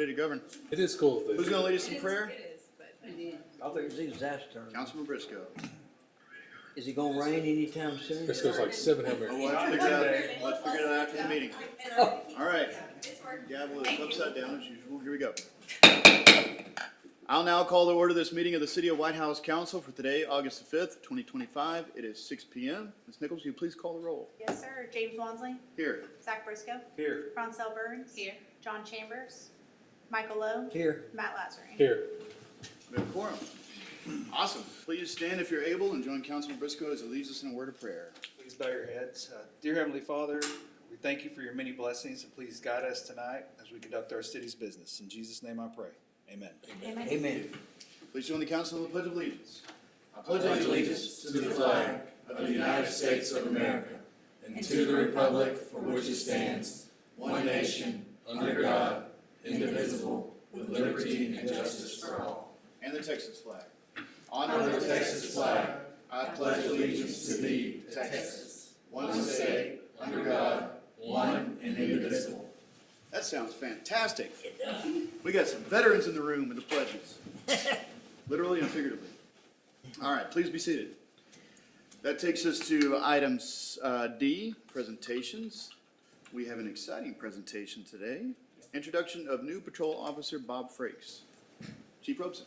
ready to govern. It is cool. Who's going to lead us in prayer? It is, but I think it's disaster turn. Councilman Briscoe. Is it gonna rain anytime soon? This goes like 700. Oh, let's figure it out. Let's figure it out after the meeting. All right. Gavel is upside down as usual. Here we go. I'll now call to order this meeting of the City of Whitehouse Council for today, August the 5th, 2025. It is 6 p.m. Ms. Nichols, will you please call the roll? Yes, sir. James Wansley. Here. Zach Briscoe. Here. Francel Burns. here. John Chambers. Michael Lowe. Here. Matt Lazarine. Here. We have a quorum. Awesome. Please stand if you're able and join Councilman Briscoe as he leads us in a word of prayer. Please bow your heads. Dear Heavenly Father, we thank you for your many blessings, and please guide us tonight as we conduct our city's business. In Jesus' name I pray. Amen. Amen. Amen. Please join the council in the Pledge of Allegiance. I pledge allegiance to the flag of the United States of America and to the republic for which it stands, one nation, under God, indivisible, with liberty and justice for all. And the Texas flag. Honor the Texas flag. I pledge allegiance to thee, Texas, one state, under God, one and indivisible. That sounds fantastic. We got some veterans in the room with the pledges. Literally and figuratively. All right, please be seated. That takes us to items D, presentations. We have an exciting presentation today. Introduction of new patrol officer Bob Frakes. Chief Robeson.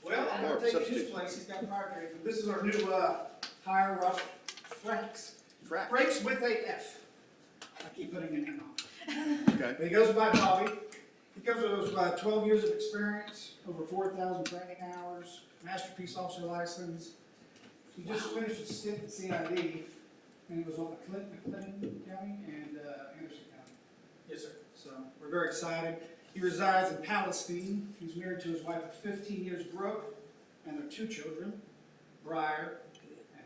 Well, I'm Or gonna take substitute. his place, he's got prior training. This is our new, hire, Frakes. Frack. Frakes with a F. I keep putting an N on. Okay. But he goes by Bobby. He comes with 12 years of experience, over 4,000 training hours, master peace officer license. He just finished his stint at CID, and he was on the Clinton County and, Anderson County. Yes, sir. So, we're very excited. He resides in Palestine. He's married to his wife of 15 years, Brooke, and their 2 children, Briar and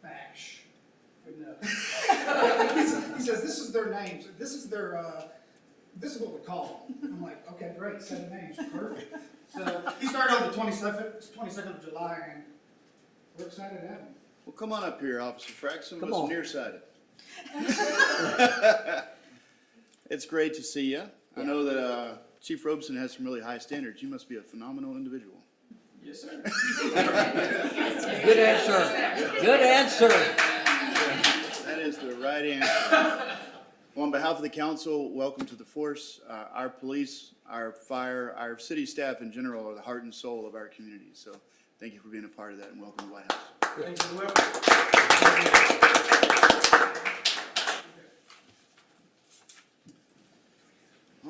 Bash. He says this is their names. This is what we call them. I'm like, okay, great, 7 names, perfect. So he started on the 22nd of July, and we're excited to have him. Well, come on up here, Officer Frack. Some of Come us are on. nearsighted. It's great to see you. I know that Chief Robeson has some really high standards. You must be a phenomenal individual. Yes, sir. Good answer. Good answer. That is the right answer. Well, on behalf of the council, welcome to the force. Our police, our fire, our city staff in general are the heart and soul of our community. So thank you for being a part of that, and welcome to White House. Thank you.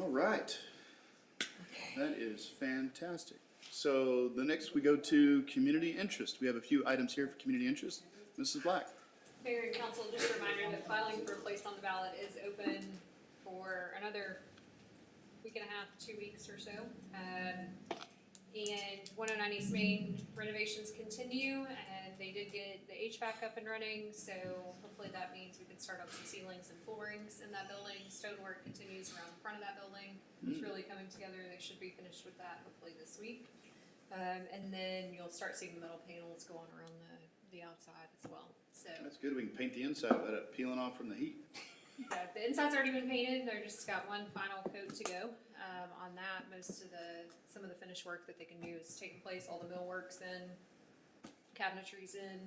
All right. That is fantastic. So the next we go to community interest. We have a few items here for community interest. Mrs. Black. Mayor and council, just a reminder that filing for place on the ballot is open for another week and a half, 2 weeks or so. And 109 East Main renovations continue, and they did get the HVAC up and running, so hopefully that means we can start up some ceilings and floorings in that building. Stonework continues around the front of that building. It's really coming together. They should be finished with that hopefully this week. And then you'll start seeing the metal panels go on around the outside as well. So That's good. We can paint the inside without it peeling off from the heat. yeah, the inside's already been painted. They're just got one final coat to go on that. Some of the finished work that they can do is taking place. All the millwork's in, cabinetry's in.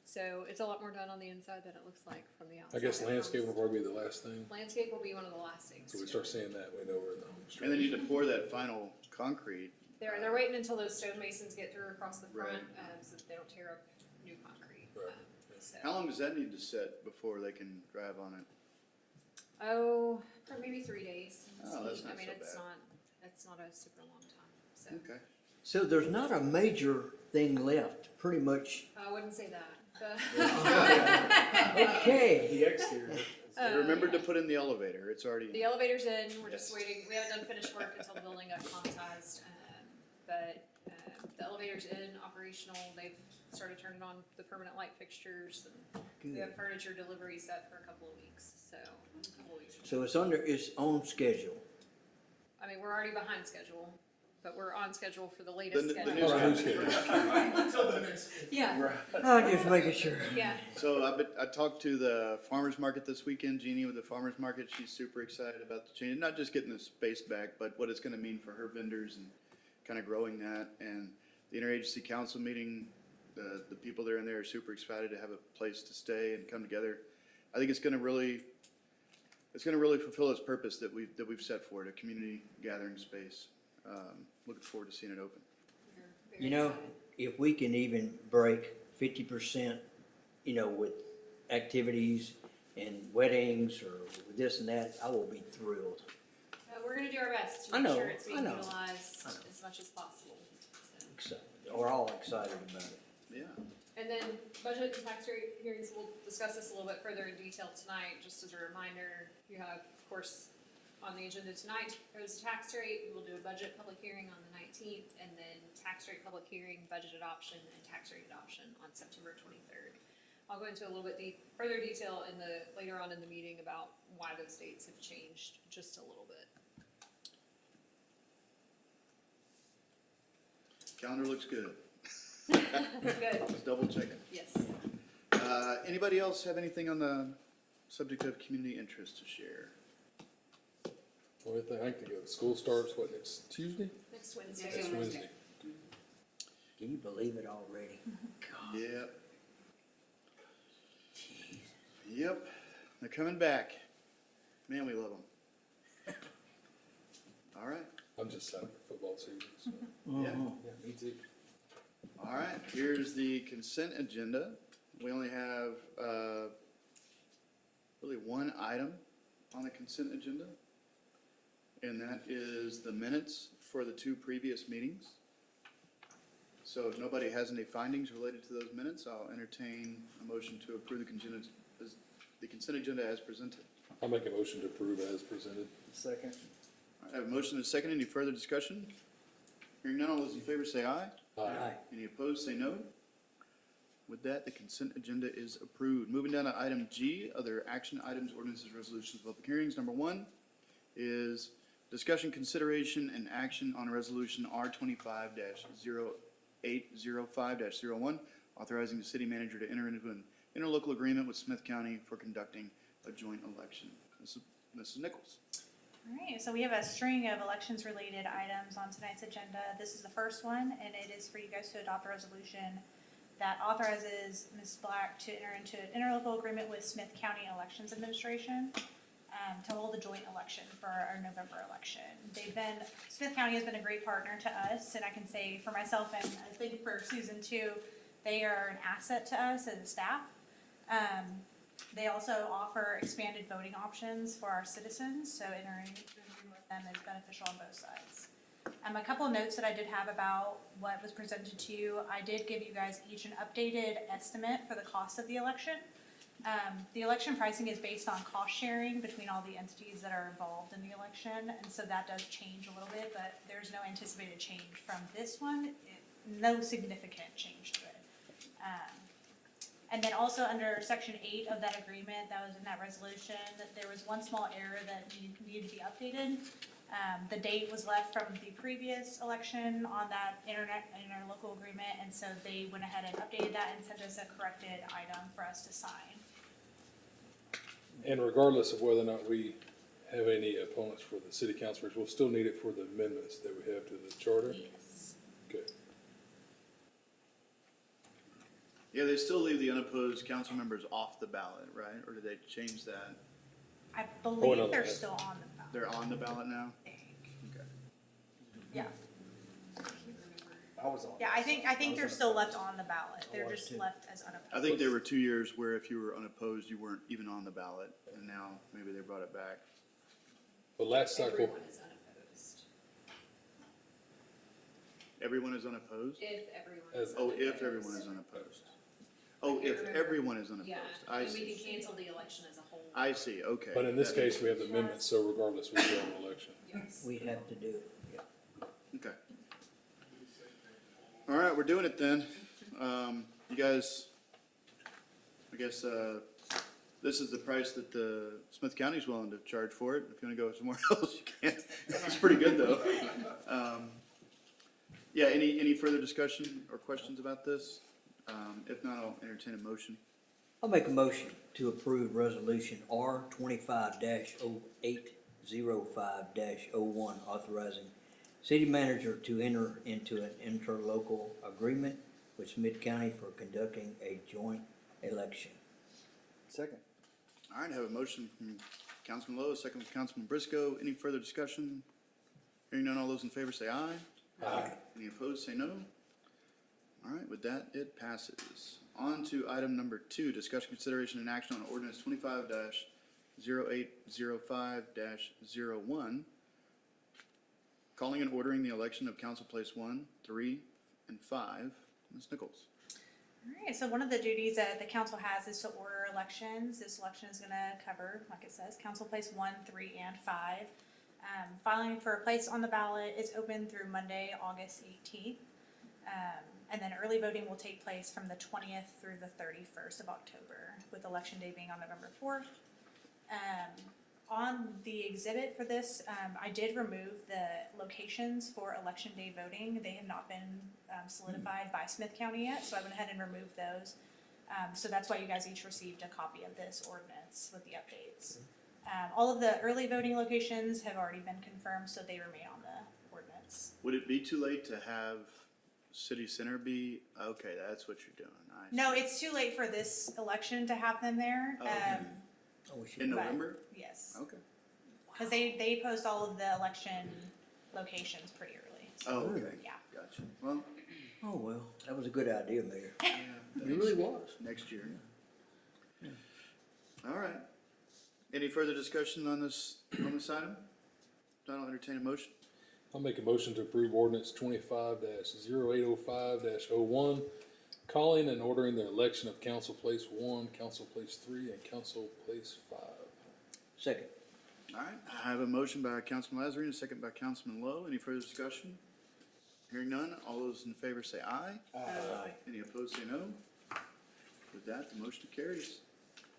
So it's a lot more done on the inside than it looks like from the outside. I guess landscape will probably be the last thing. Landscape will be one of the last things. So we start seeing that way over in the home stretch. And then you need to pour that final concrete. They're waiting until those stonemasons get through across the front, Right. so that they don't tear up new concrete. Right. So. How long does that need to set before they can drive on it? Oh, for maybe 3 days. Oh, that's not I mean, so it's bad. it's not a super long time. So Okay. So there's not a major thing left, pretty much. I wouldn't say that. But Okay. The exterior. They remembered to put in the elevator. It's already. the elevator's in. We're just Yes. waiting. We haven't done finished work until the building got commoditized. But the elevator's in, operational. They've started turning on the permanent light fixtures, and we have furniture delivery set for a couple of weeks. So a couple of weeks. So it's under its own schedule. I mean, we're already behind schedule, but we're on schedule for the The latest new schedule. schedule. All right, who's kidding? Yeah, I'm just making sure. yeah. So I talked to the farmer's market this weekend, Jeannie with the farmer's market. She's super excited about the change, not just getting the space back, but what it's gonna mean for her vendors and kind of growing that. And the interagency council meeting, the people that are in there are super excited to have a place to stay and come together. I think it's gonna really fulfill its purpose that we've set for it, a community gathering space. Looking forward to seeing it open. We're very You know, excited. if we can even break 50%, with activities and weddings or this and that, I will be thrilled. We're gonna do our best to I make know, sure it's I being know. utilized I know. as much as possible. So. We're all excited about it. Yeah. And then budget and tax rate hearings, we'll discuss this a little bit further in detail tonight. Just as a reminder, you have, of course, on the agenda tonight, proposed tax rate. We will do a budget public hearing on the 19th, and then tax rate public hearing, budget adoption, and tax rate adoption on September 23rd. I'll go into a little bit further detail later on in the meeting about why those dates have changed just a little bit. Calendar looks good. Good, Just double checking. yes. Anybody else have anything on the subject of community interest to share? Only thing I can think of, school starts, what, next Tuesday? Next Wednesday. Next Wednesday. Can you believe it already? Yep. Yep, they're coming back. Man, we love them. All right, I'm just sad for football season, so. yeah. Yeah, me too. All right, here's the consent agenda. We only have, really one item on the consent agenda. And that is the minutes for the two previous meetings. So if nobody has any findings related to those minutes, I'll entertain a motion to approve the consent agenda as presented. I'll make a motion to approve as presented. Second. All right, I have a motion and a second. Any further discussion? Hearing none, all those in favor say aye. Aye. Any opposed, say no. With that, the consent agenda is approved. Moving down to item G, other action items, ordinances, resolutions, public hearings. Number one is discussion, consideration, and action on Resolution R25-0805-01, authorizing the city manager to enter into an interlocal agreement with Smith County for conducting a joint election. Mrs. Nichols. All right, so we have a string of elections-related items on tonight's agenda. This is the first one, and it is for you guys to adopt a resolution that authorizes Ms. Black to enter into an interlocal agreement with Smith County Elections Administration to hold a joint election for our November election. Smith County has been a great partner to us, and I can say for myself and I think for Susan too, they are an asset to us as a staff. They also offer expanded voting options for our citizens, so entering into an agreement with them is beneficial on both sides. A couple of notes that I did have about what was presented to you. I did give you guys each an updated estimate for the cost of the election. The election pricing is based on cost sharing between all the entities that are involved in the election, and so that does change a little bit, but there's no anticipated change from this one, no significant change to it. And then also under section 8 of that agreement that was in that resolution, that there was one small error that needed to be updated. The date was left from the previous election on that interlocal agreement, and so they went ahead and updated that and sent us a corrected item for us to sign. And regardless of whether or not we have any opponents for the city councilors, we'll still need it for the amendments that we have to the charter? Yes. Okay. Yeah, they still leave the unopposed council members off the ballot, right? Or did they change that? I no, believe they're that's- still on the ballot. They're on the ballot now? I think. Okay. Yeah, I can't remember. I was on. yeah, I think they're still left on the ballot, they're was just too. left as unopposed. I think there were 2 years where if you were unopposed, you weren't even on the ballot, and now maybe they brought it back. But last cycle, Everyone is unopposed. Everyone is unopposed? If everyone As- is Oh, unopposed. if everyone is unopposed. Oh, if everyone is unopposed. Yeah, I and we see. can cancel the election as a whole. I see, okay. but in this That case, makes we have the sense. amendments, so regardless, we still have an election. Yes. We have to do it, yeah. Okay. All right, we're doing it then. You guys, I guess, this is the price that the Smith County's willing to charge for it. If you wanna go somewhere else, you can. It's pretty good though. Yeah, any further discussion or questions about this? If not, I'll entertain a motion. I'll make a motion to approve Resolution R25-0805-01, authorizing city manager to enter into an interlocal agreement with Smith County for conducting a joint election. Second. All right, I have a motion from Councilman Lowe, a second from Councilman Briscoe. Any further discussion? Hearing none, all those in favor say aye. Aye. Any opposed, say no. All right, with that, it passes. On to item number 2, discussion, consideration, and action on ordinance 25-0805-01, calling and ordering the election of Council Place 1, 3, and 5. Ms. Nichols. All right, so one of the duties that the council has is to order elections. This election is gonna cover, like it says, Council Place 1, 3, and 5. Filing for a place on the ballot is open through Monday, August 18th. And then early voting will take place from the 20th through the 31st of October, with election day being on November 4th. On the exhibit for this, I did remove the locations for election day voting. They have not been solidified by Smith County yet, so I went ahead and removed those. So that's why you guys each received a copy of this ordinance with the updates. All of the early voting locations have already been confirmed, so they remain on the ordinance. Would it be too late to have City Center be, okay, that's what you're doing. I see. No, it's too late for this election to have them there. Oh, okay. Oh, we should- In But- November? Yes, Okay. because they post all of the election locations pretty early. Oh, okay. Yeah. Gotcha. Well, Oh, well, that was a good idea, Mayor. yeah, It really was. next year. All right. Any further discussion on this item? I'll entertain a motion. I'll make a motion to approve ordinance 25-0805-01, calling and ordering the election of Council Place 1, Council Place 3, and Council Place 5. Second. All right, I have a motion by Councilman Lazarine, a second by Councilman Lowe. Any further discussion? Hearing none, all those in favor say aye. Aye. Any opposed say no. With that, the motion carries.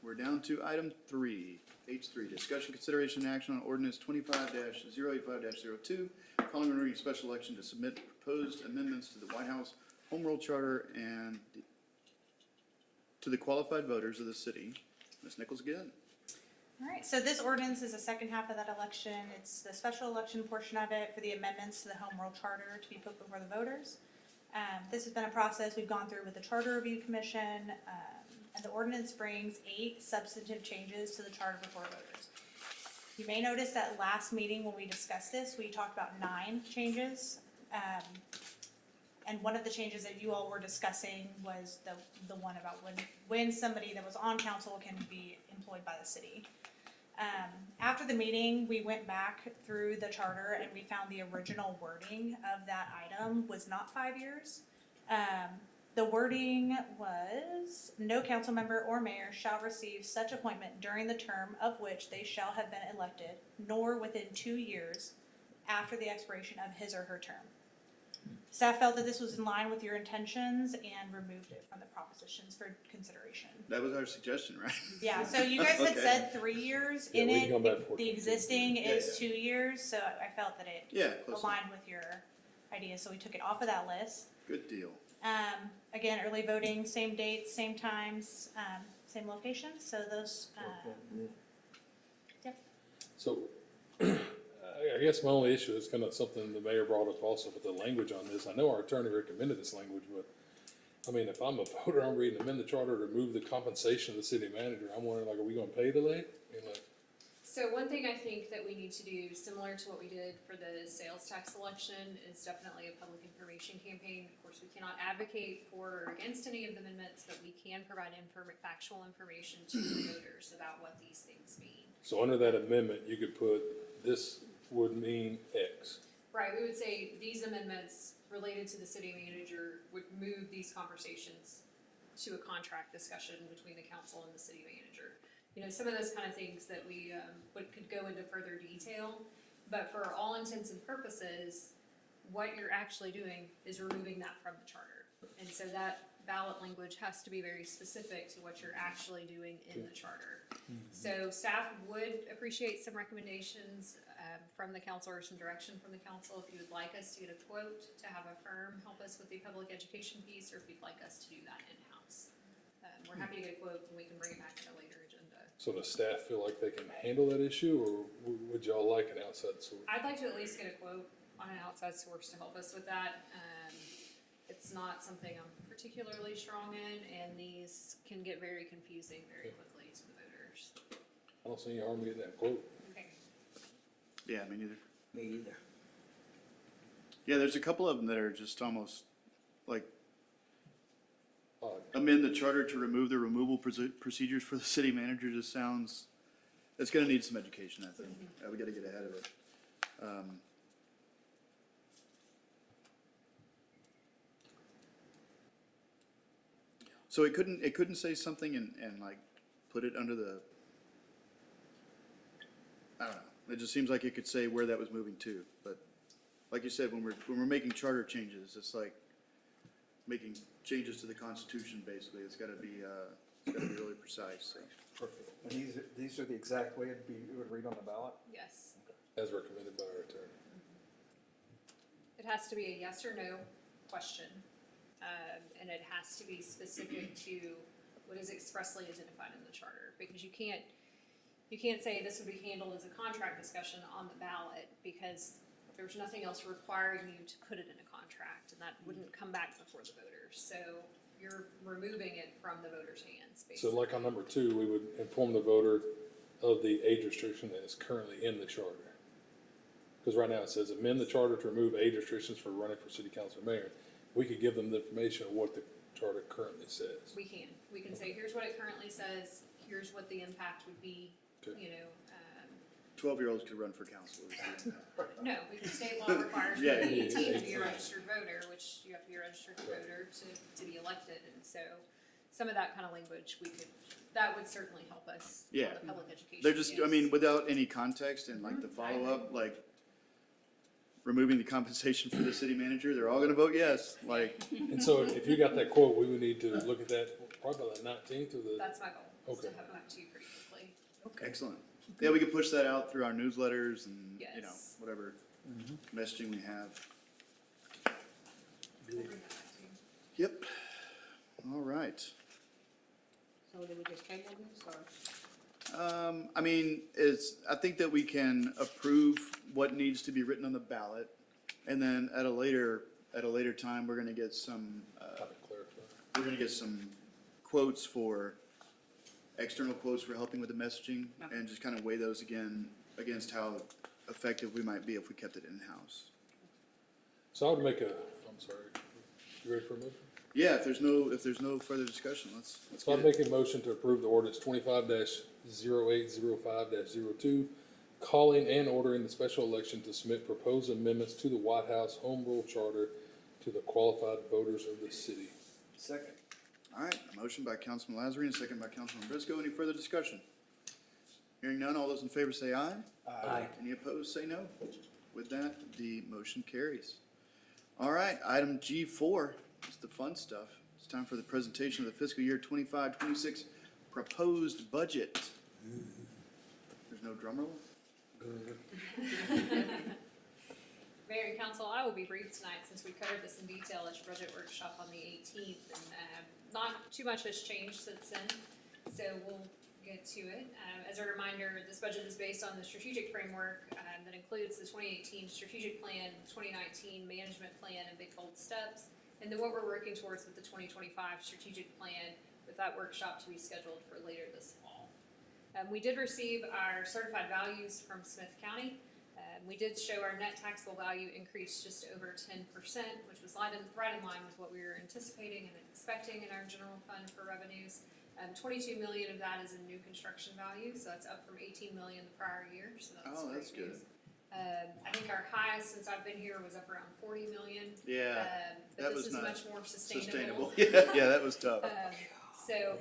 We're down to item 3, H3, discussion, consideration, and action on ordinance 25-085-02, calling and ordering a special election to submit proposed amendments to the Whitehouse Home Rule Charter and to the qualified voters of the city. Ms. Nichols again. All right, so this ordinance is the second half of that election. It's the special election portion of it for the amendments to the Home Rule Charter to be put before the voters. This has been a process we've gone through with the Charter Review Commission, and the ordinance brings 8 substantive changes to the charter before voters. You may notice that last meeting when we discussed this, we talked about 9 changes. And one of the changes that you all were discussing was the one about when somebody that was on council can be employed by the city. After the meeting, we went back through the charter and we found the original wording of that item was not 5 years. The wording was, no council member or mayor shall receive such appointment during the term of which they shall have been elected, nor within 2 years after the expiration of his or her term. Staff felt that this was in line with your intentions and removed it from the propositions for consideration. That was our suggestion, right? Yeah, so you guys had Okay. said 3 years Yeah, in we can come back it, for the 2 existing Yeah, is yeah. 2 years, so I felt that it Yeah, close enough. aligned with your ideas, so we took it off of that list. Good deal. Again, early voting, same dates, same times, same locations, so those, yep. So, I guess my only issue is kind of something the mayor brought up also with the language on this. I know our attorney recommended this language, but, I mean, if I'm a voter, I'm reading amend the charter to remove the compensation of the city manager. I'm wondering, like, are we gonna pay the late? I mean, like, So one thing I think that we need to do, similar to what we did for the sales tax election, is definitely a public information campaign. Of course, we cannot advocate for or against any of the amendments, but we can provide factual information to the voters about what these things mean. so under that amendment, you could put, this would mean X. Right, we would say these amendments related to the city manager would move these conversations to a contract discussion between the council and the city manager. You know, some of those kind of things that we could go into further detail, but for all intents and purposes, what you're actually doing is removing that from the charter. And so that ballot language has to be very specific to what you're actually doing in the charter. So staff would appreciate some recommendations from the council or some direction from the council if you would like us to get a quote to have a firm help us with the public education piece, or if you'd like us to do that in-house. We're happy to get a quote and we can bring it back at a later agenda. So does staff feel like they can handle that issue, or would y'all like an outside source? I'd like to at least get a quote on an outside source to help us with that. It's not something I'm particularly strong in, and these can get very confusing very quickly to the voters. I don't see any harm in getting that quote. Okay. Yeah, me neither. Me either. Yeah, there's a couple of them that are just almost like Odd. amend the charter to remove the removal procedures for the city manager. Just sounds, it's gonna need some education, I think. We gotta get ahead of it. So it couldn't say something and like put it under the, I don't know. It just seems like it could say where that was moving to, but like you said, when we're making charter changes, it's like making changes to the Constitution, basically. It's gotta be really precise, so. Perfect. And these are the exact way it would read on the ballot? Yes. As recommended by our attorney. It has to be a yes or no question, and it has to be specific to what is expressly identified in the charter, because you can't say this would be handled as a contract discussion on the ballot, because there's nothing else requiring you to put it in a contract, and that wouldn't come back before the voters. So you're removing it from the voters' hands, So basically. like on number 2, we would inform the voter of the age restriction that is currently in the charter. Because right now it says amend the charter to remove age restrictions for running for city council or mayor. We could give them the information of what the charter currently says. We can say, here's what it currently says, here's what the impact would be, Okay. you know. 12-year-olds could run for council. No, because state law requires you Yeah, to be yeah, 18 to be a exactly. registered voter, which you have to be a registered voter to be elected, and so some of that kind of language that would certainly help us on Yeah. the public education. They're just, I piece. mean, without any context and like the follow-up, like removing the compensation for the city manager, they're all gonna vote yes, like, And so if you got that quote, we would need to look at that probably by the 19th or the, That's my goal, is to Okay. have it back to you pretty quickly. excellent. Yeah, we could push that out through our newsletters and, you know, Yes. whatever messaging we have. I'll bring that back to you. Yep. All right. So do we just table this, or? I mean, I think that we can approve what needs to be written on the ballot, and then at a later time, we're gonna get some, how to clarify. we're gonna get some quotes for, external quotes for helping with the messaging, and just kind of weigh those against how effective we might be if we kept it in-house. So I would make I'm sorry, you ready for a motion? Yeah, if there's no further discussion, let's So get I'd it. make a motion to approve the ordinance 25-0805-02, calling and ordering the special election to submit proposed amendments to the Whitehouse Home Rule Charter to the qualified voters of the city. Second. All right, a motion by Councilman Lazary and a second by Councilman Briscoe. Any further discussion? Hearing none, all those in favor say aye. Aye. Any opposed, say no. With that, the motion carries. All right, item G4 is the fun stuff. It's time for the presentation of the fiscal year 25-26 proposed budget. There's no drum roll? Mayor and council, I will be brief tonight since we covered this in detail at your budget workshop on the 18th, and not too much has changed since then, so we'll get to it. As a reminder, this budget is based on the strategic framework that includes the 2018 strategic plan, 2019 management plan, and big bold steps, and then what we're working towards with the 2025 strategic plan, with that workshop to be scheduled for later this fall. We did receive our certified values from Smith County. We did show our net taxable value increase just over 10%, which was right in line with what we were anticipating and expecting in our general fund for revenues. 22 million of that is in new construction value, so that's up from 18 million the prior year, so that's Oh, great that's good. news. I think our highest since I've been here was up around 40 million. Yeah, that But was this is not much more sustainable. Yeah, that was tough. So,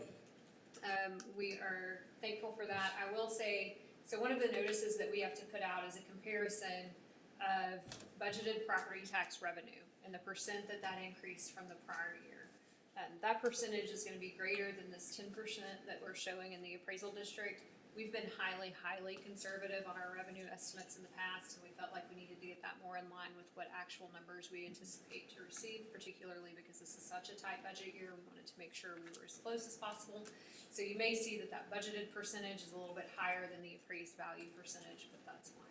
we are thankful for that. I will say, so one of the notices that we have to put out is a comparison of budgeted property tax revenue and the percent that increased from the prior year. That percentage is gonna be greater than this 10% that we're showing in the appraisal district. We've been highly, highly conservative on our revenue estimates in the past, and we felt like we needed to get that more in line with what actual numbers we anticipate to receive, particularly because this is such a tight budget year. We wanted to make sure we were as close as possible. So you may see that that budgeted percentage is a little bit higher than the appraised value percentage, but that's fine.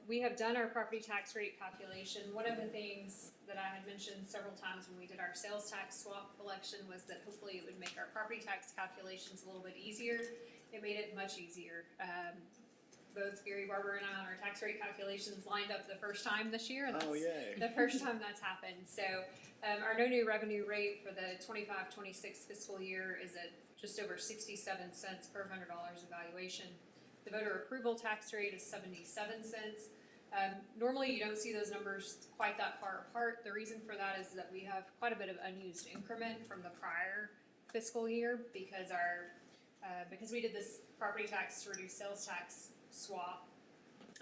We have done our property tax rate calculation. One of the things that I had mentioned several times when we did our sales tax swap election was that hopefully it would make our property tax calculations a little bit easier. It made it much easier. Both Gary Barber and I on our tax rate calculations lined up the first time this year. And that's yay. the first time that's happened. So our no new revenue rate for the 25-26 fiscal year is at just over 67 cents per $100 evaluation. The voter approval tax rate is 77 cents. Normally, you don't see those numbers quite that far apart. The reason for that is that we have quite a bit of unused increment from the prior fiscal year because because we did this property tax to reduce sales tax swap.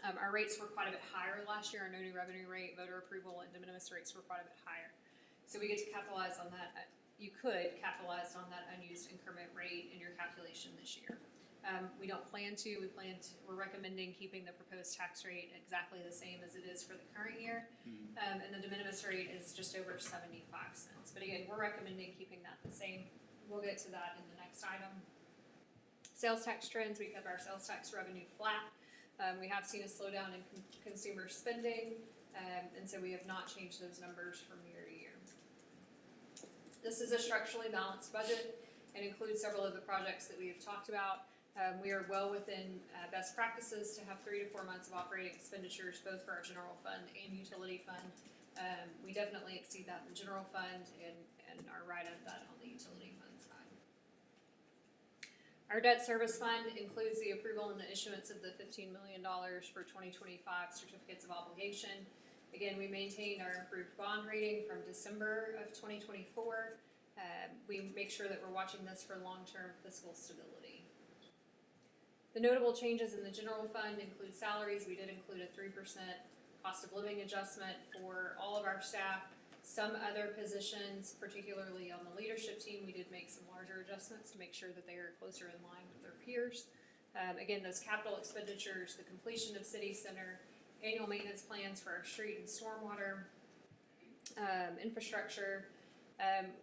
Our rates were quite a bit higher last year. Our no new revenue rate, voter approval, and de minimis rates were quite a bit higher. So we get to capitalize on that. You could capitalize on that unused increment rate in your calculation this year. We don't plan to. We're recommending keeping the proposed tax rate exactly the same as it is for the current year. And the de minimis rate is just over 75 cents. But again, we're recommending keeping that the same. We'll get to that in the next item. Sales tax trends, we kept our sales tax revenue flat. We have seen a slowdown in consumer spending, and so we have not changed those numbers from year to year. This is a structurally balanced budget and includes several of the projects that we have talked about. We are well within best practices to have 3 to 4 months of operating expenditures, both for our general fund and utility fund. We definitely exceed that in the general fund and are right at that on the utility fund side. Our debt service fund includes the approval and the issuance of the $15 million for 2025 certificates of obligation. Again, we maintained our improved bond rating from December of 2024. We make sure that we're watching this for long-term fiscal stability. The notable changes in the general fund include salaries. We did include a 3% cost of living adjustment for all of our staff. Some other positions, particularly on the leadership team, we did make some larger adjustments to make sure that they are closer in line with their peers. Again, those capital expenditures, the completion of city center, annual maintenance plans for our street and stormwater, infrastructure.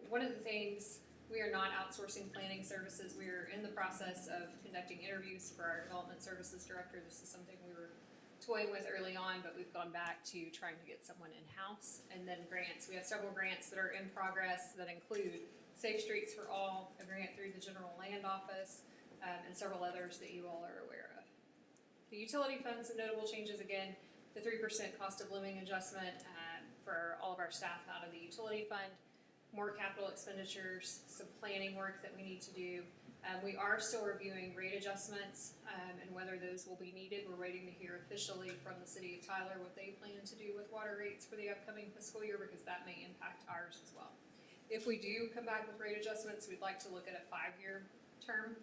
One of the things, we are not outsourcing planning services. We are in the process of conducting interviews for our development services director. This is something we were toying with early on, but we've gone back to trying to get someone in-house. And then grants. We have several grants that are in progress that include Safe Streets for All, a grant through the General Land Office, and several others that you all are aware of. The utility funds, some notable changes again. The 3% cost of living adjustment for all of our staff out of the utility fund. More capital expenditures, some planning work that we need to do. We are still reviewing rate adjustments and whether those will be needed. We're waiting to hear officially from the city of Tyler what they plan to do with water rates for the upcoming fiscal year because that may impact ours as well. If we do come back with rate adjustments, we'd like to look at a 5-year term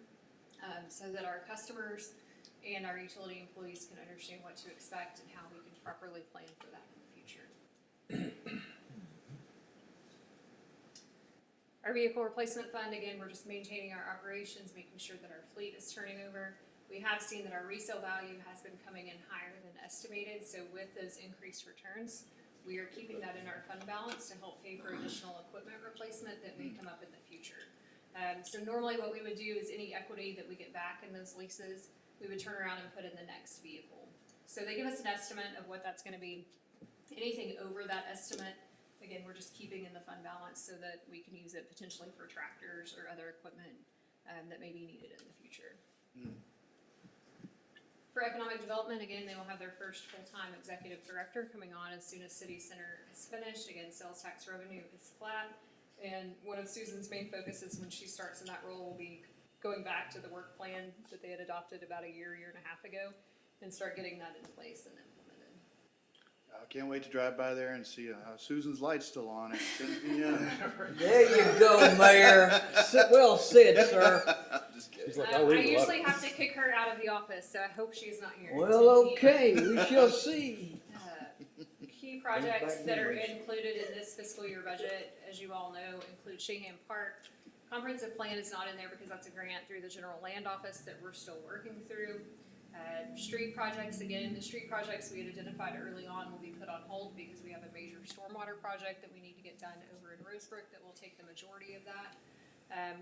so that our customers and our utility employees can understand what to expect and how we can properly plan for that in the future. Our vehicle replacement fund, again, we're just maintaining our operations, making sure that our fleet is turning over. We have seen that our resale value has been coming in higher than estimated, so with those increased returns, we are keeping that in our fund balance to help pay for additional equipment replacement that may come up in the future. So normally what we would do is any equity that we get back in those leases, we would turn around and put in the next vehicle. So they give us an estimate of what that's gonna be. Anything over that estimate, again, we're just keeping in the fund balance so that we can use it potentially for tractors or other equipment that may be needed in the future. For economic development, again, they will have their first full-time executive director coming on as soon as City Center is finished. Again, sales tax revenue is flat. And one of Susan's main focuses when she starts in that role will be going back to the work plan that they had adopted about a year and a half ago and start getting that in place and implemented. I can't wait to drive by there and see Susan's light's still on at 10 p.m. There you go, Mayor. Well said, sir. Just kidding. He's like, I I'll read a lot. usually have to kick her out of the office, so I hope she's not here. Well, okay, we shall see. Key key projects bad that are memories. included in this fiscal year budget, as you all know, include Shahan Park. Comprehensive plan is not in there because that's a grant through the general land office that we're still working through. Street projects, again, the street projects we had identified early on will be put on hold because we have a major stormwater project that we need to get done over in Rosebrook that will take the majority of that.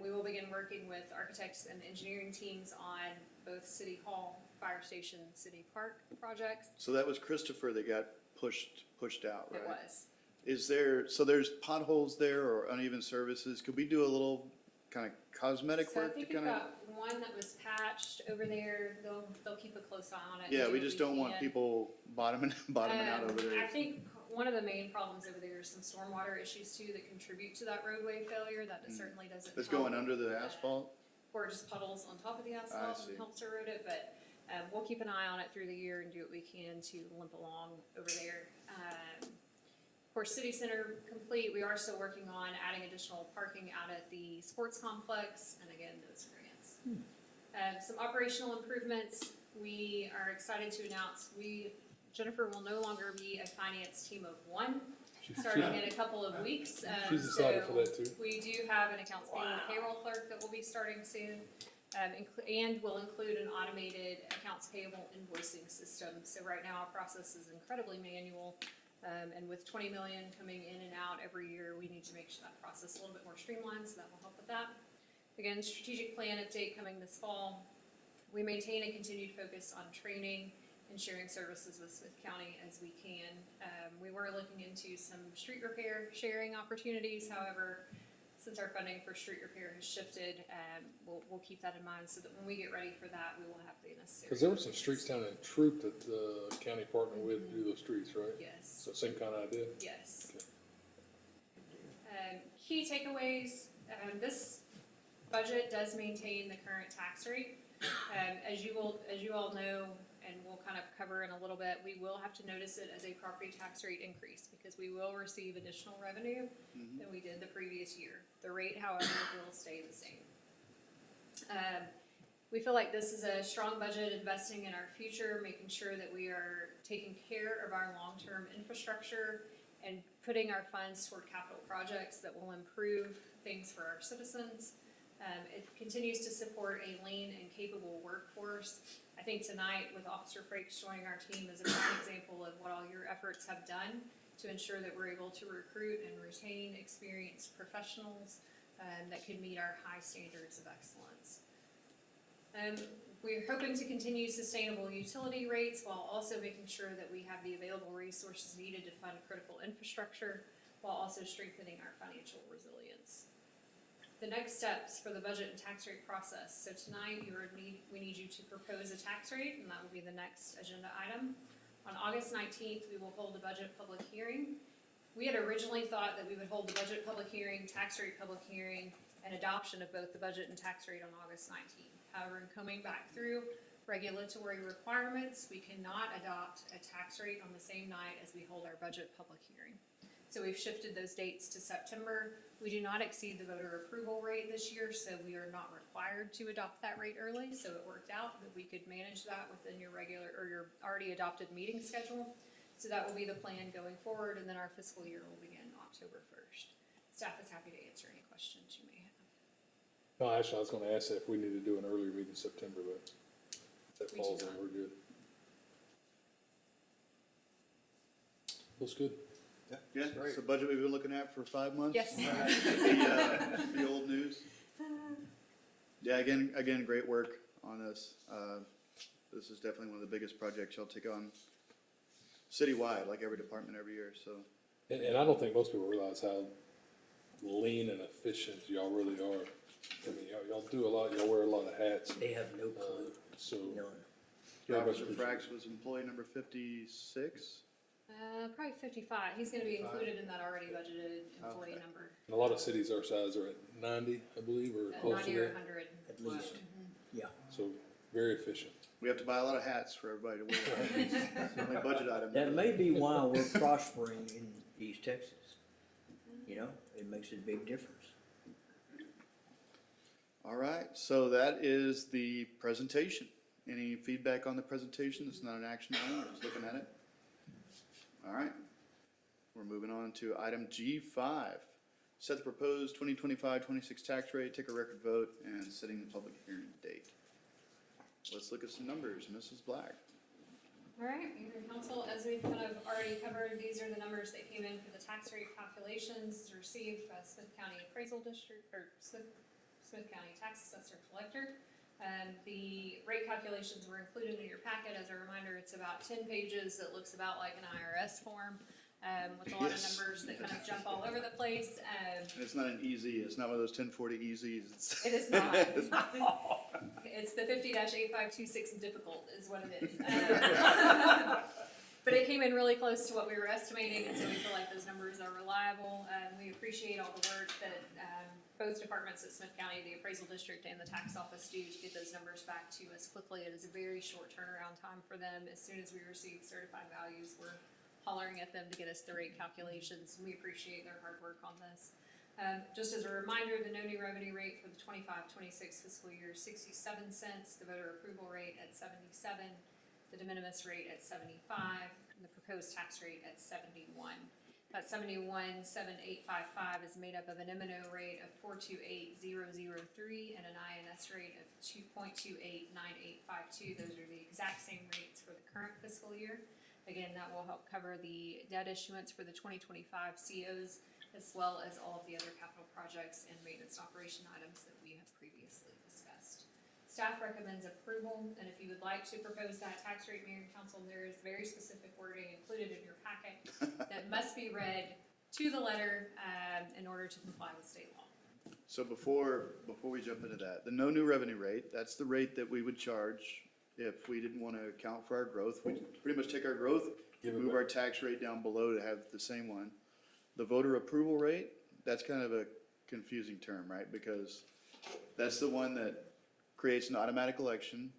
We will begin working with architects and engineering teams on both City Hall, Fire Station, City Park projects. So that was Christopher that got pushed out, right? It was. Is there, so there's potholes there or uneven services? Could we do a little kind of cosmetic So I work to think we've kind of? got one that was patched over there. They'll keep a close eye on it. and Yeah, do we what just don't want can. people bottoming out over I there. think one of the main problems over there is some stormwater issues too that contribute to that roadway failure. That certainly doesn't It's help. going under the asphalt? Or just puddles on top of the asphalt see. and helps erode it, but we'll keep an eye on it through the year and do what we can to limp along over there. Of course, City Center complete, we are still working on adding additional parking out at the sports complex, and again, those grants. Some operational improvements, we are excited to announce, Jennifer will no longer be a finance team of one, starting in a couple of weeks. She's excited for So that too. we do have an accounts payable clerk that will be starting soon, and will include an automated accounts payable invoicing system. So right now, our process is incredibly manual, and with 20 million coming in and out every year, we need to make sure that process a little bit more streamlined, so that will help with that. Again, strategic plan update coming this fall. We maintain a continued focus on training and sharing services with Smith County as we can. We were looking into some street repair sharing opportunities, however, since our funding for street repair has shifted, we'll keep that in mind so that when we get ready for that, we will have the necessary. Cause there were some streets down in Troop that the county partnered with to do those streets, right? Yes, So same kind of idea? yes. Okay. Key takeaways, this budget does maintain the current tax rate. As you all know, and we'll kind of cover in a little bit, we will have to notice it as a property tax rate increase because we will receive additional revenue than we did the previous year. The rate, however, will stay the same. We feel like this is a strong budget investing in our future, making sure that we are taking care of our long-term infrastructure and putting our funds toward capital projects that will improve things for our citizens. It continues to support a lean and capable workforce. I think tonight with Officer Frakes joining our team is a prime example of what all your efforts have done to ensure that we're able to recruit and retain experienced professionals that can meet our high standards of excellence. We're hoping to continue sustainable utility rates while also making sure that we have the available resources needed to fund critical infrastructure while also strengthening our financial resilience. The next steps for the budget and tax rate process. So tonight we need you to propose a tax rate, and that will be the next agenda item. On August 19th, we will hold the budget public hearing. We had originally thought that we would hold the budget public hearing, tax rate public hearing, and adoption of both the budget and tax rate on August 19th. However, in coming back through regulatory requirements, we cannot adopt a tax rate on the same night as we hold our budget public hearing. So we've shifted those dates to September. We do not exceed the voter approval rate this year, so we are not required to adopt that rate early. So it worked out that we could manage that within your regular or your already adopted meeting schedule. So that will be the plan going forward, and then our fiscal year will begin October 1st. Staff is happy to answer any questions you may have. No, actually, I was gonna ask that if we need to do an earlier meeting in September, but if that We do falls in, not. we're good. Looks good. Yeah, it's the budget we've been looking at for 5 months. Yes. The old news. Yeah, again, great work on this. This is definitely one of the biggest projects y'all take on citywide, like every department every year, so. And I don't think most people realize how lean and efficient y'all really are. I mean, y'all do a lot, y'all wear a lot of hats. They have no clue, So, none. very much Officer appreciate Frakes was employee number 56. Probably 55. He's going to be included in that already budgeted employee Okay. number. And a lot of cities our size are at 90, I believe, or close 90 to or that. 100. At least, yeah. So, very efficient. We have to buy a lot of hats for everybody to wear. It's the only budget item. That may be why we're prospering in East Texas. You know, it makes a big difference. All right, so that is the presentation. Any feedback on the presentation? It's not an action item, we're just looking at it. All right. We're moving on to item G5. Set the proposed 2025-26 tax rate, take a record vote, and setting the public hearing date. Let's look at some numbers. Mrs. Black. All right, Mayor and Council, as we've kind of already covered, these are the numbers that came in for the tax rate calculations received by Smith County Appraisal District, or Smith County Tax Assessor Collector. The rate calculations were included in your packet. As a reminder, it's about 10 pages. It looks about like an IRS form, with a lot of Yes. numbers that kind of jump all over the place. It's not an easy, it's not one of those 1040 easies. It's- It is not. It's the 50-8526 difficult is what it is. But it came in really close to what we were estimating, and so we feel like those numbers are reliable. We appreciate all the work that both departments at Smith County, the appraisal district and the tax office do to get those numbers back to us quickly. It is a very short turnaround time for them. As soon as we receive certified values, we're hollering at them to get us the rate calculations, and we appreciate their hard work on this. Just as a reminder, the no new revenue rate for the 25-26 fiscal year is 67 cents, the voter approval rate at 77, the de minimis rate at 75, and the proposed tax rate at 71. That 71.7855 is made up of an M&O rate of 428,003 and an INS rate of 2.289852. Those are the exact same rates for the current fiscal year. Again, that will help cover the debt issuance for the 2025 COs, as well as all of the other capital projects and maintenance and operation items that we have previously discussed. Staff recommends approval, and if you would like to propose that tax rate, Mayor and Council, there is very specific wording included in your packet that must be read to the letter in order to comply with state law. So before we jump into that, the no new revenue rate, that's the rate that we would charge if we didn't want to account for our growth. We pretty much take our growth, Give it move back. our tax rate down below to have the same one. The voter approval rate, that's kind of a confusing term, right? Because that's the one that creates an automatic election,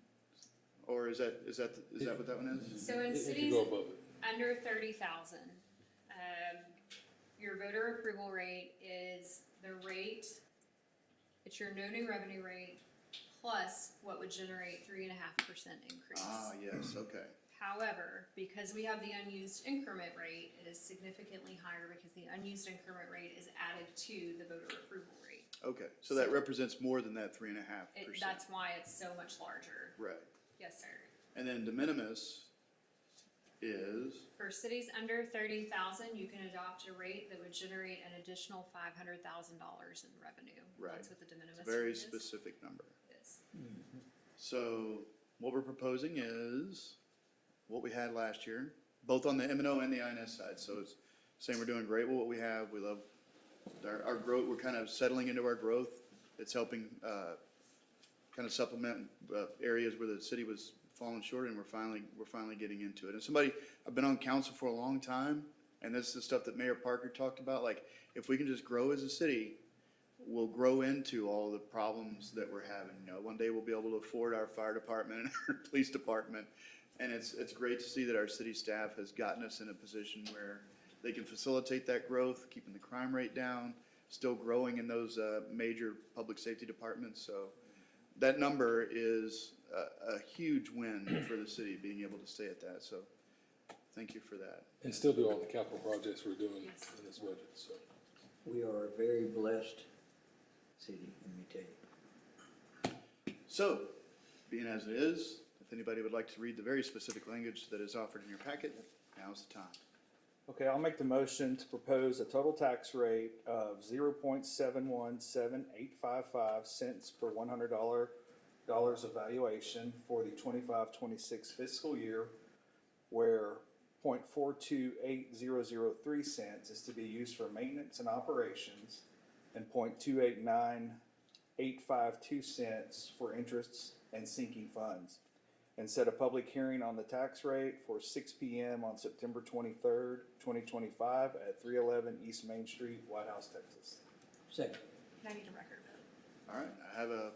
or is that what that one is? So in If you cities go above it. under 30,000, your voter approval rate is the rate, it's your no new revenue rate plus what would generate 3.5% increase. Ah, yes, okay. However, because we have the unused increment rate, it is significantly higher because the unused increment rate is added to the voter approval rate. Okay, so that represents more than that 3.5%. That's why it's so much larger. Right. Yes, sir. And then de minimis is, For cities under 30,000, you can adopt a rate that would generate an additional $500,000 in revenue. Right. That's what the de minimis it's a very rate is. specific number. It is. So what we're proposing is what we had last year, both on the M&O and the INS side. So it's saying we're doing great with what we have. We love our growth. We're kind of settling into our growth. It's helping kind of supplement areas where the city was falling short, and we're finally getting into it. And I've been on council for a long time, and this is the stuff that Mayor Parker talked about. Like, if we can just grow as a city, we'll grow into all the problems that we're having. You know, one day we'll be able to afford our fire department and our police department. And it's great to see that our city staff has gotten us in a position where they can facilitate that growth, keeping the crime rate down, still growing in those major public safety departments. So that number is a huge win for the city, being able to stay at that. So thank you for that. And still do all the capital projects we're doing Yes. in this budget, so. We are a very blessed city, let me tell you. So, being as it is, if anybody would like to read the very specific language that is offered in your packet, now's the time. Okay, I'll make the motion to propose a total tax rate of 0.717855 cents per $100 of valuation for the 25-26 fiscal year, where 0.428003 cents is to be used for maintenance and operations, and 0.289852 cents for interests and sinking funds. And set a public hearing on the tax rate for 6 p.m. on September 23rd, 2025 at 311 East Main Street, Whitehouse, Texas. Second. And I need a record vote. All right, I have a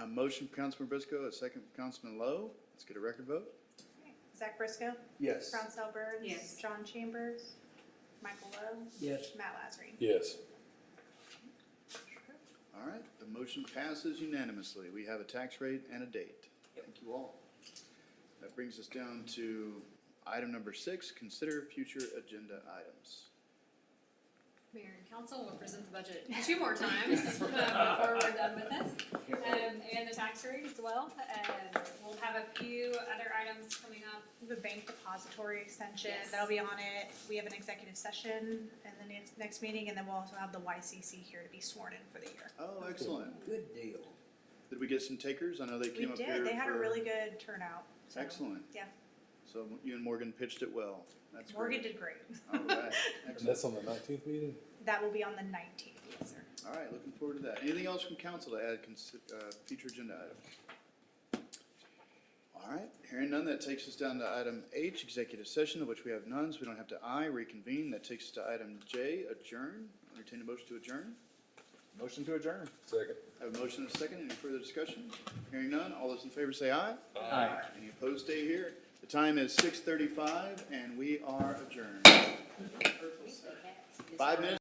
motion for Councilman Briscoe, a second for Councilman Lowe. Let's get a record vote. Okay. Zach Briscoe? Yes. Brownsell Burns? Yes. John Chambers? Michael Lowe? Yes. Matt Lazary? Yes. All right, the motion passes unanimously. We have a tax rate and a date. Thank you all. That brings us down to item number 6, consider future agenda items. Mayor and council will present the budget 2 more times before we're done with this. And the tax rate as well. We'll have a few other items coming up. We have a bank depository extension, Yes. that'll be on it. We have an executive session in the next meeting, and then we'll also have the YCC here to be sworn in for the year. Oh, excellent. Good deal. Did we get some takers? I know they We came up here did, they had a for- really good turnout. So, Excellent. Yeah, So you and Morgan pitched it well. That's Morgan great. did great. All right, And excellent. that's on the 19th meeting? That will be on the 19th, yes, sir. All right, looking forward to that. Anything else from council to add, future agenda items? All right, hearing none, that takes us down to item H, executive session, of which we have none, so we don't have to I, reconvene. That takes us to item J, adjourn. Entertain a motion to adjourn. Motion to adjourn. Second. I have a motion and a second. Any further discussion? Hearing none, all those in favor say aye. Aye. Any opposed, stay here. The time is 6:35 and we are adjourned. 5 minutes.